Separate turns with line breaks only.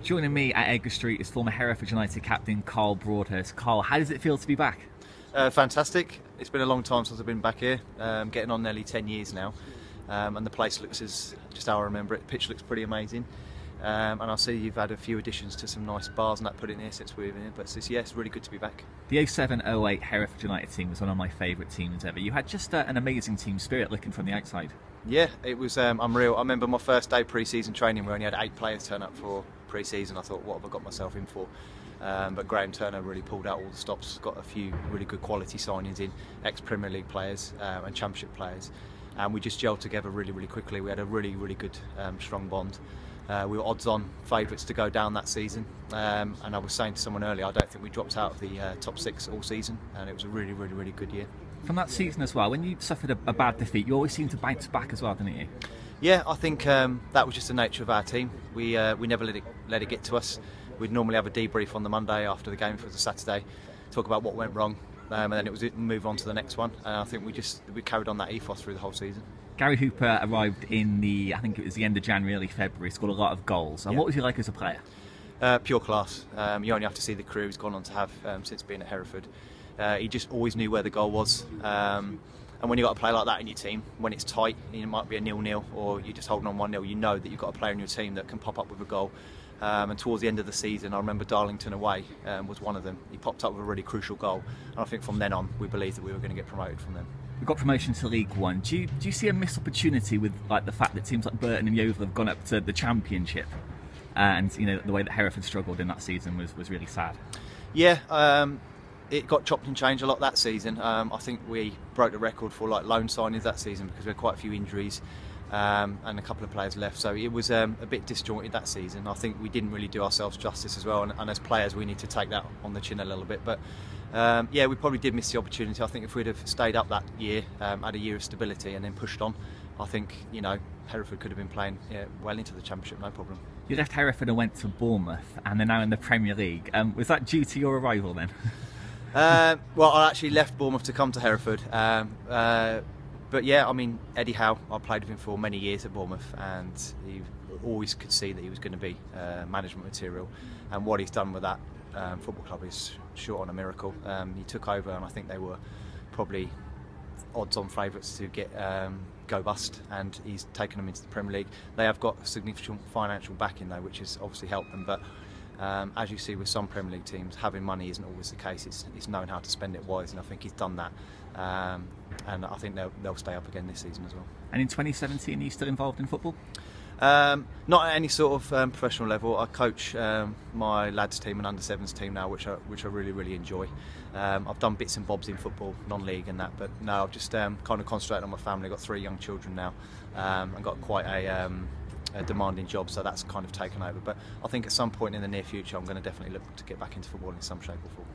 Joining me at Edgar Street is former Hereford United captain Karl Broadhurst. Karl, how does it feel to be back?
Fantastic. It's been a long time since I've been back here, getting on nearly 10 years now, and the place looks as just how I remember it. The pitch looks pretty amazing, and I see you've had a few additions to some nice bars and that put in here since we've been here, but it's really good to be back.
The 07-08 Hereford United team was one of my favourite teams ever. You had just an amazing team spirit looking from the outside.
Yeah, it was unreal. I remember my first day pre-season training, we only had 8 players turn up for pre-season. I thought, what have I got myself in for? But Graham Turner really pulled out all the stops, got a few really good quality signings in, ex-Premier League players and Championship players, and we just gelled together really quickly. We had a really good strong bond. We were odds-on favourites to go down that season, and I was saying to someone earlier, I don't think we dropped out of the top 6 all season, and it was a really good year.
From that season as well, when you suffered a bad defeat, you always seemed to bounce back as well, didn't you?
Yeah, I think that was just the nature of our team. We never let it get to us. We'd normally have a debrief on the Monday after the game for the Saturday, talk about what went wrong, and then it was move on to the next one. And I think we carried on that ethos through the whole season.
Gary Hooper arrived in I think it was the end of January, early February, scored a lot of goals. And
yeah.
What was he like as a player?
Pure class. You only have to see the career he's gone on to have since being at Hereford. He just always knew where the goal was. And when you've got a player like that in your team, when it's tight, it might be a 0-0 or you're just holding on 1-0, you know that you've got a player in your team that can pop up with a goal. And towards the end of the season, I remember Darlington away was one of them. He popped up with a really crucial goal, and I think from then on we believed that we were going to get promoted from them.
We got promotion to League One. Do you see a missed opportunity with the fact that teams like Burton and Yeovil have gone up to the Championship, and the way that Hereford struggled in that season was really sad.
Yeah. It got chopped and changed a lot that season. I think we broke the record for loan signings that season because we had quite a few injuries and a couple of players left. So it was a bit disjointed that season. I think we didn't really do ourselves justice as well. And as players, we need to take that on the chin a little bit. But yeah, we probably did miss the opportunity. I think if we'd have stayed up that year, had a year of stability and then pushed on, I think Hereford could have been playing well into the Championship, no problem.
You left Hereford and went to Bournemouth, and they're now in the Premier League. Was that due to your arrival then?
Well, I actually left Bournemouth to come to Hereford, but yeah, I mean, Eddie Howe, I played with him for many years at Bournemouth, and he always could see that he was going to be management material, and what he's done with that football club is short on a miracle. He took over, and I think they were probably odds-on favourites to go bust, and he's taken them into the Premier League. They have got significant financial backing though, which has obviously helped them, but as you see with some Premier League teams, having money isn't always the case. It's knowing how to spend it wise, and I think he's done that. And I think they'll stay up again this season as well.
And in 2017, are you still involved in football?
Not at any sort of professional level. I coach my lads team and under-7s team now, which I really enjoy. I've done bits and bobs in football, non-league and that, but no, I've just kind of concentrated on my family. I've got 3 young children now, and got quite a demanding job, so that's kind of taken over. But I think at some point in the near future I'm going to definitely look to get back into football in some shape or form.